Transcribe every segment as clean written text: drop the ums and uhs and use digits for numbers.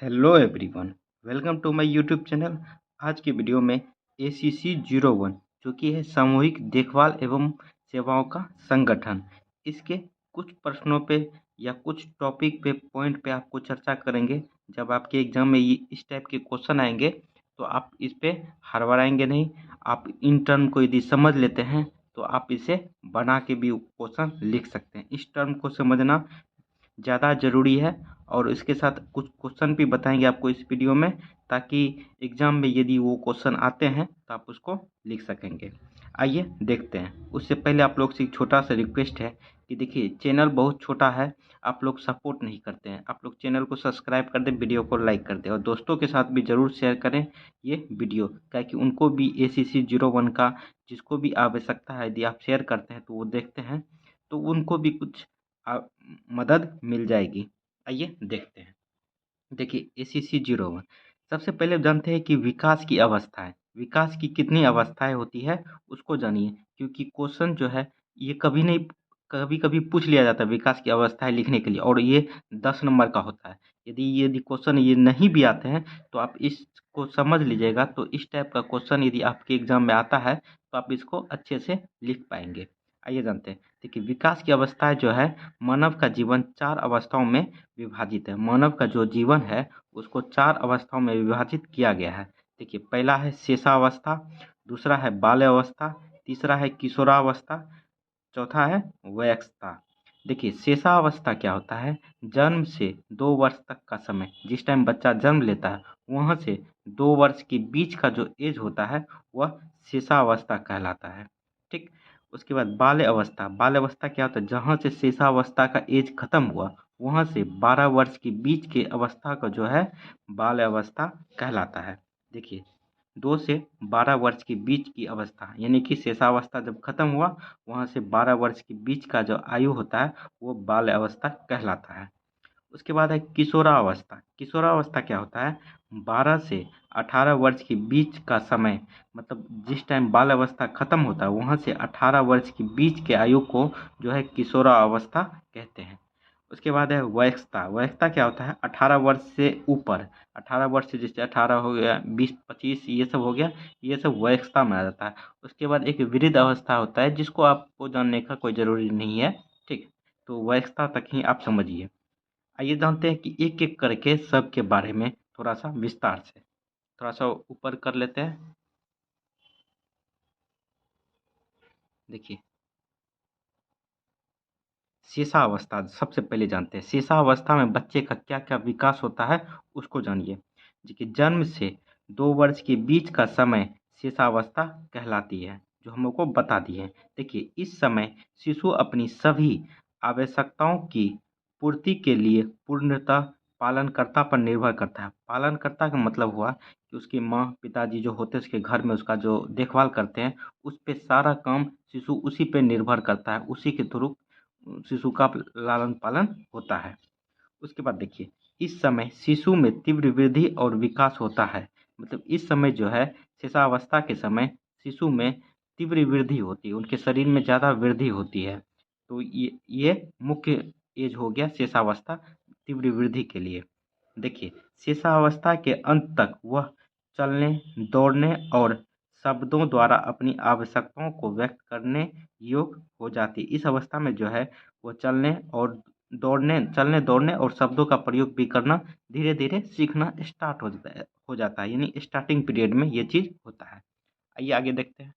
Hello everyone, welcome to my YouTube channel. आज की video में ACC 01 जो कि है सामूहिक देखभाल एवं सेवाओं का संगठन, इसके कुछ प्रश्नों पे या कुछ टॉपिक पे पॉइंट पे आपको चर्चा करेंगे। जब आपके एग्जाम में ये इस टाइप के क्वेश्चन आएंगे तो आप इस पे हड़बड़ाएंगे नहीं। आप इन टर्म को यदि समझ लेते हैं तो आप इसे बना के भी क्वेश्चन लिख सकते हैं। इस टर्म को समझना ज़्यादा ज़रूरी है और इसके साथ कुछ क्वेश्चन भी बताएंगे आपको इस वीडियो में, ताकि एग्ज़ाम में यदि वो क्वेश्चन आते हैं तो आप उसको लिख सकेंगे। आइए देखते हैं। उससे पहले आप लोग से एक छोटा सा रिक्वेस्ट है कि देखिए, चैनल बहुत छोटा है, आप लोग सपोर्ट नहीं करते हैं। आप लोग चैनल को सब्सक्राइब कर दें, वीडियो को लाइक कर दें और दोस्तों के साथ भी ज़रूर शेयर करें ये वीडियो, ताकि उनको भी ACC 01 का जिसको भी आवश्यकता है, यदि आप शेयर करते हैं तो वो देखते हैं तो उनको भी कुछ आ, मदद मिल जाएगी। आइए देखते हैं। देखिए, ACC 01 सबसे पहले जानते हैं कि विकास की अवस्था है। विकास की कितनी अवस्थाएं होती है उसको जानिए, क्योंकि क्वेश्चन जो है ये कभी नहीं, कभी कभी पूछ लिया जाता है विकास की अवस्थाएं लिखने के लिए, और ये 10 नंबर का होता है। यदि क्वेश्चन ये नहीं भी आते हैं तो आप इसको समझ लीजिएगा। तो इस टाइप का क्वेश्चन यदि आपके एग्जाम में आता है तो आप इसको अच्छे से लिख पाएंगे। आइए जानते हैं। देखिए, विकास की अवस्थाएं जो है, मानव का जीवन 4 अवस्थाओं में विभाजित है। मानव का जो जीवन है उसको 4 अवस्थाओं में विभाजित किया गया है। देखिए, पहला है शेषावस्था, दूसरा है बाल्यावस्था, तीसरा है किशोरावस्था, चौथा है वयस्कता। देखिए, शेषावस्था क्या होता है? जन्म से 2 वर्ष तक का समय, जिस टाइम बच्चा जन्म लेता है वहाँ से 2 वर्ष के बीच का जो एज होता है वह शेषावस्था कहलाता है। ठीक। उसके बाद बाल्य अवस्था। बाल्य अवस्था क्या होता है? जहाँ से शेषावस्था का एज खत्म हुआ वहाँ से 12 वर्ष के बीच के अवस्था का जो है बाल्य अवस्था कहलाता है। देखिए, 2 से 12 वर्ष के बीच की अवस्था, यानी कि शेषावस्था जब खत्म हुआ वहाँ से 12 वर्ष के बीच का जो आयु होता है वो बाल्य अवस्था कहलाता है। उसके बाद है किशोरावस्था। किशोरावस्था क्या होता है? 12 से 18 वर्ष के बीच का समय, मतलब जिस टाइम बाल अवस्था खत्म होता है वहाँ से 18 वर्ष के बीच के आयु को जो है किशोरावस्था कहते हैं। उसके बाद है वयस्कता। वयस्कता क्या होता है? 18 वर्ष से ऊपर। 18 वर्ष से जैसे 18 हो गया, 20, 25 ये सब हो गया, ये सब वयस्कता में आ जाता है। उसके बाद एक वृद्ध अवस्था होता है जिसको आपको जानने का कोई ज़रूरी नहीं है। ठीक। तो वयस्कता तक ही आप समझिए। आइए जानते हैं कि एक एक करके सब के बारे में थोड़ा सा विस्तार से, थोड़ा सा ऊपर कर लेते हैं। देखिए, शेषावस्था सबसे पहले जानते हैं। शेषावस्था में बच्चे का क्या क्या विकास होता है उसको जानिए। देखिए, जन्म से 2 वर्ष के बीच का समय शेषावस्था कहलाती है, जो हम लोग को बता दी है। देखिए, इस समय शिशु अपनी सभी आवश्यकताओं की पूर्ति के लिए पूर्णतः पालनकर्ता पर निर्भर करता है। पालनकर्ता का मतलब हुआ कि उसके माँ पिताजी जो होते हैं उसके घर में उसका जो देखभाल करते हैं, उस पे सारा काम शिशु उसी पे निर्भर करता है, उसी के थ्रू शिशु का लालन पालन होता है। उसके बाद देखिए, इस समय शिशु में तीव्र वृद्धि और विकास होता है। मतलब इस समय जो है शिशुअवस्था के समय शिशु में तीव्र वृद्धि होती है, उनके शरीर में ज़्यादा वृद्धि होती है। तो ये मुख्य एज हो गया शिशुअवस्था तीव्र वृद्धि के लिए। देखिए, शिशुअवस्था के अंत तक वह चलने, दौड़ने और शब्दों द्वारा अपनी आवश्यकताओं को व्यक्त करने योग्य हो जाती है। इस अवस्था में जो है वो चलने दौड़ने और शब्दों का प्रयोग भी करना धीरे धीरे सीखना स्टार्ट हो जाता है, यानी स्टार्टिंग पीरियड में ये चीज़ होता है। आइए आगे देखते हैं।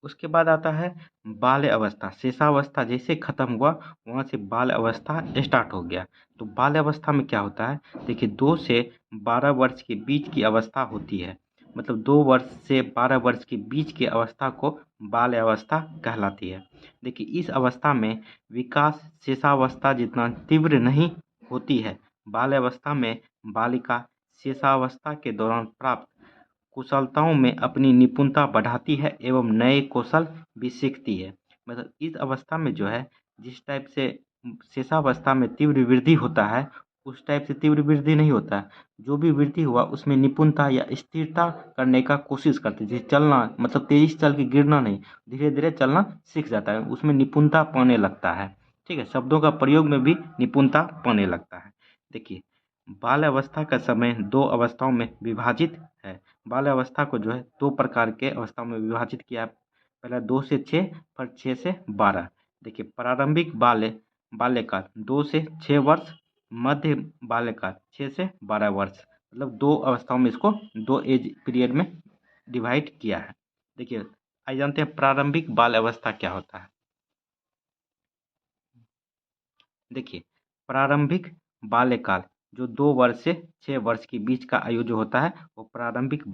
उसके बाद आता है बाल्य अवस्था। शेषावस्था जैसे खत्म हुआ वहाँ से बाल्य अवस्था स्टार्ट हो गया। तो बाल्य अवस्था में क्या होता है? देखिए, 2 से 12 वर्ष के बीच की अवस्था होती है। मतलब 2 वर्ष से 12 वर्ष के बीच की अवस्था को बाल्य अवस्था कहलाती है। देखिए, इस अवस्था में विकास शेषावस्था जितना तीव्र नहीं होती है। बाल्य अवस्था में बालिका शेषावस्था के दौरान प्राप्त कुशलताओं में अपनी निपुणता बढ़ाती है एवं नए कौशल भी सीखती है। मतलब इस अवस्था में जो है, जिस टाइप से शेषावस्था में तीव्र वृद्धि होता है उस टाइप से तीव्र वृद्धि नहीं होता है। जो भी वृद्धि हुआ उसमें निपुणता या स्थिरता करने का कोशिश करती है। जैसे चलना, मतलब तेजी से चल के गिरना नहीं, धीरे धीरे चलना सीख जाता है, उसमें निपुणता पाने लगता है। ठीक है, शब्दों का प्रयोग में भी निपुणता पाने लगता है। देखिए, बाल अवस्था का समय दो अवस्थाओं में विभाजित है। बाल अवस्था को जो है दो प्रकार के अवस्थाओं में विभाजित किया है। पहला 2 से 6, फिर 6 से 12। देखिए, प्रारंभिक बाल्यकाल 2 से 6 वर्ष, मध्य बाल्यकाल 6 से 12 वर्ष, मतलब दो अवस्थाओं में इसको दो एज पीरियड में डिवाइड किया है। देखिए, आइए जानते हैं प्रारंभिक बाल अवस्था क्या होता है। देखिए, प्रारंभिक बाल्यकाल जो 2 वर्ष से 6 वर्ष के बीच का आयु जो होता है वो प्रारंभिक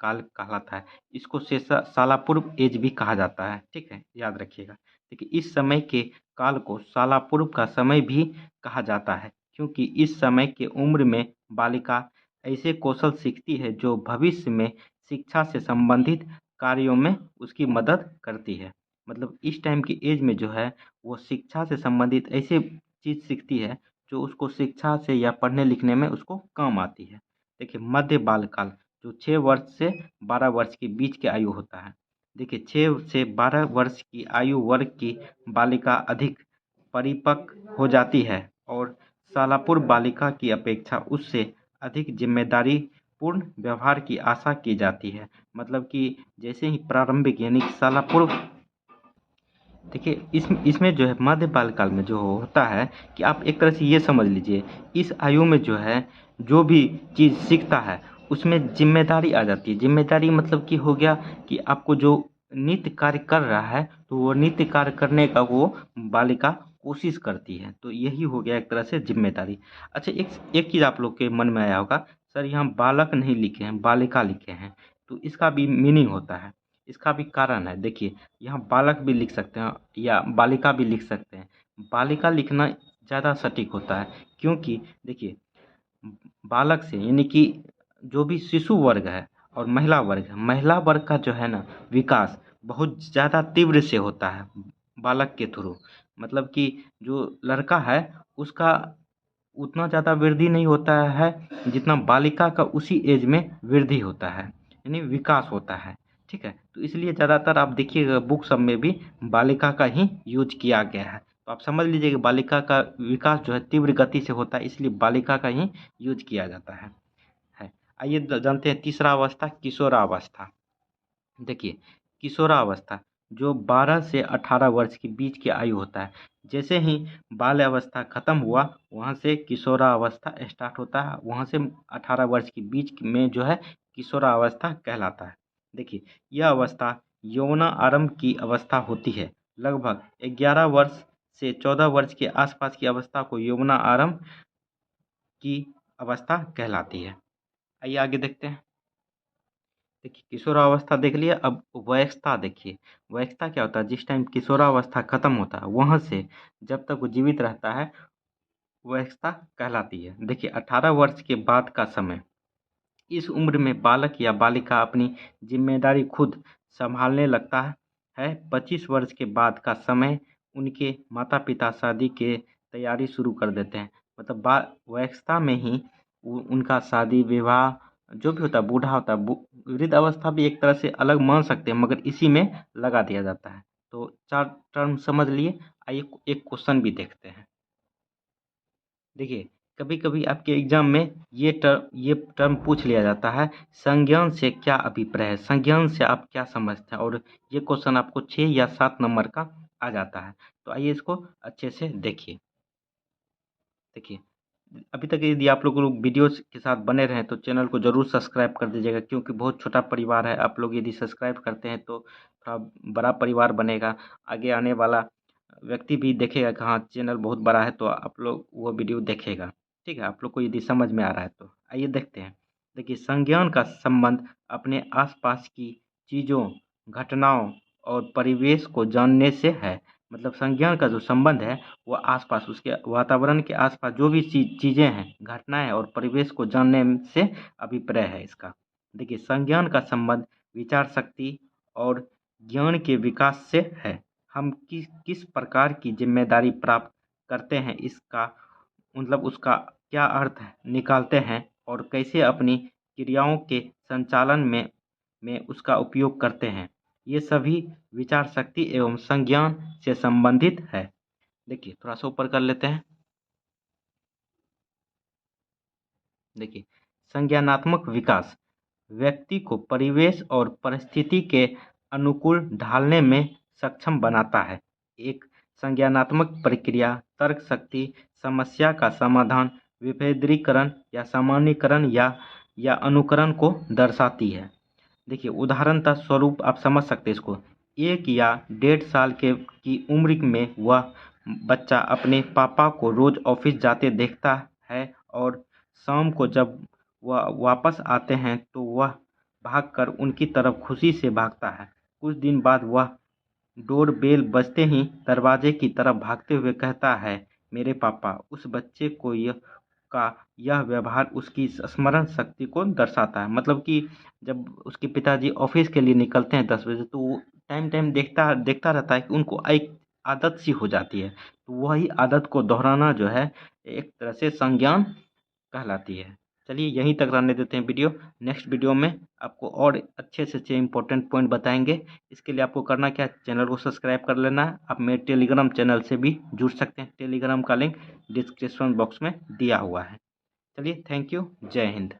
काल कहलाता है। इसको शालापूर्व एज भी कहा जाता है। ठीक है, याद रखिएगा। देखिए, इस समय के काल को शालापूर्व का समय भी कहा जाता है, क्योंकि इस समय के उम्र में बालिका ऐसे कौशल सीखती है जो भविष्य में शिक्षा से संबंधित कार्यों में उसकी मदद करती है। मतलब इस टाइम की एज में जो है वो शिक्षा से संबंधित ऐसे चीज़ सीखती है जो उसको शिक्षा से या पढ़ने लिखने में उसको काम आती है। देखिए, मध्य बालकाल जो 6 वर्ष से 12 वर्ष के बीच की आयु होता है। देखिए, 6 से 12 वर्ष की आयु वर्ग की बालिका अधिक परिपक्व हो जाती है और शालापूर्व बालिका की अपेक्षा उससे अधिक जिम्मेदारी पूर्ण व्यवहार की आशा की जाती है। मतलब कि जैसे ही प्रारंभिक यानी कि शालापूर्व, देखिए इसमें जो है मध्य बालकाल में जो होता है कि आप एक तरह से ये समझ लीजिए, इस आयु में जो है जो भी चीज़ सीखता है उसमें जिम्मेदारी आ जाती है। जिम्मेदारी मतलब कि हो गया कि आपको जो नित्य कार्य कर रहा है तो वो नित्य कार्य करने का वो बालिका कोशिश करती है, तो यही हो गया एक तरह से जिम्मेदारी। अच्छा, एक एक चीज़ आप लोग के मन में आया होगा, सर यहाँ बालक नहीं लिखे हैं, बालिका लिखे हैं, तो इसका भी मीनिंग होता है, इसका भी कारण है। देखिए, यहाँ बालक भी लिख सकते हैं या बालिका भी लिख सकते हैं। बालिका लिखना ज़्यादा सटीक होता है, क्योंकि देखिए बालक से यानी कि जो भी शिशु वर्ग है और महिला वर्ग का जो है ना विकास बहुत ज़्यादा तीव्र से होता है बालक के थ्रू। मतलब कि जो लड़का है उसका उतना ज़्यादा वृद्धि नहीं होता है जितना बालिका का उसी एज में वृद्धि होता है, यानी विकास होता है। ठीक है, तो इसलिए ज़्यादातर आप देखिएगा बुक सब में भी बालिका का ही यूज किया गया है। तो आप समझ लीजिए कि बालिका का विकास जो है तीव्र गति से होता है, इसलिए बालिका का ही यूज किया जाता है। आइए जानते हैं तीसरा अवस्था, किशोरावस्था। देखिए, किशोरावस्था जो 12 से 18 वर्ष के बीच की आयु होता है। जैसे ही बाल्य अवस्था खत्म हुआ वहाँ से किशोरावस्था स्टार्ट होता है, वहाँ से 18 वर्ष के बीच में जो है किशोरावस्था कहलाता है। देखिए, यह अवस्था यौन आरंभ की अवस्था होती है। लगभग 11 वर्ष से 14 वर्ष के आसपास की अवस्था को यौन आरंभ की अवस्था कहलाती है। आइए आगे देखते हैं। देखिए, किशोरावस्था देख लिया, अब वयस्कता देखिए। वयस्कता क्या होता है, जिस टाइम किशोरावस्था खत्म होता है वहाँ से जब तक वो जीवित रहता है वयस्कता कहलाती है। देखिए, 18 वर्ष के बाद का समय, इस उम्र में बालक या बालिका अपनी जिम्मेदारी खुद संभालने लगता है। 25 वर्ष के बाद का समय उनके माता पिता शादी के तैयारी शुरू कर देते हैं। मतलब वयस्कता में ही उनका शादी विवाह जो भी होता है, बूढ़ा होता है, वृद्ध अवस्था भी एक तरह से अलग मान सकते हैं, मगर इसी में लगा दिया जाता है। तो 4 टर्म समझ लिए। आइए एक क्वेश्चन भी देखते हैं। देखिए, कभी-कभी आपके एग्जाम में ये टर्म पूछ लिया जाता है, संज्ञान से क्या अभिप्राय है? संज्ञान से आप क्या समझते हैं? और ये क्वेश्चन आपको 6 या 7 नंबर का आ जाता है। तो आइए इसको अच्छे से देखिए। देखिए, अभी तक यदि आप लोग वीडियोज़ के साथ बने रहें तो चैनल को ज़रूर सब्सक्राइब कर दीजिएगा, क्योंकि बहुत छोटा परिवार है। आप लोग यदि सब्सक्राइब करते हैं तो थोड़ा बड़ा परिवार बनेगा। आगे आने वाला व्यक्ति भी देखेगा कि हाँ, चैनल बहुत बड़ा है, तो आप लोग वो वीडियो देखेगा। ठीक है, आप लोग को यदि समझ में आ रहा है तो। आइए देखते हैं। देखिए, संज्ञान का संबंध अपने आस-पास की चीज़ों, घटनाओं और परिवेश को जानने से है। मतलब संज्ञान का जो संबंध है वो आस-पास उसके वातावरण के आस-पास जो भी चीज़ें हैं, घटनाएँ और परिवेश को जानने से अभिप्राय है इसका। देखिए, संज्ञान का संबंध विचार शक्ति और ज्ञान के विकास से है। हम किस किस प्रकार की ज़िम्मेदारी प्राप्त करते हैं, इसका मतलब उसका क्या अर्थ निकालते हैं और कैसे अपनी क्रियाओं के संचालन में उसका उपयोग करते हैं, ये सभी विचार शक्ति एवं संज्ञान से संबंधित है। देखिए, थोड़ा सा ऊपर कर लेते हैं। देखिए, संज्ञानात्मक विकास व्यक्ति को परिवेश और परिस्थिति के अनुकूल ढालने में सक्षम बनाता है। एक संज्ञानात्मक प्रक्रिया तर्क शक्ति, समस्या का समाधान, विभेदीकरण या सामान्यीकरण या अनुकरण को दर्शाती है। देखिए, उदाहरणतः स्वरूप आप समझ सकते हैं इसको। 1 या 1.5 साल की उम्र में वह बच्चा अपने पापा को रोज ऑफिस जाते देखता है और शाम को जब वह वापस आते हैं तो वह भागकर उनकी तरफ खुशी से भागता है। कुछ दिन बाद वह डोर बेल बजते ही दरवाजे की तरफ भागते हुए कहता है, मेरे पापा। उस बच्चे को यह व्यवहार उसकी स्मरण शक्ति को दर्शाता है। मतलब कि जब उसके पिताजी ऑफिस के लिए निकलते हैं 10 बजे, तो वो टाइम टाइम देखता देखता रहता है कि उनको एक आदत सी हो जाती है। तो वही आदत को दोहराना जो है एक तरह से संज्ञान कहलाती है। चलिए यहीं तक रहने देते हैं वीडियो। नेक्स्ट वीडियो में आपको और अच्छे से अच्छे इंपॉर्टेंट पॉइंट बताएंगे। इसके लिए आपको करना क्या है, चैनल को सब्सक्राइब कर लेना है। आप मेरे टेलीग्राम चैनल से भी जुड़ सकते हैं। टेलीग्राम का लिंक डिस्क्रिप्शन बॉक्स में दिया हुआ है। चलिए, थैंक यू, जय हिंद।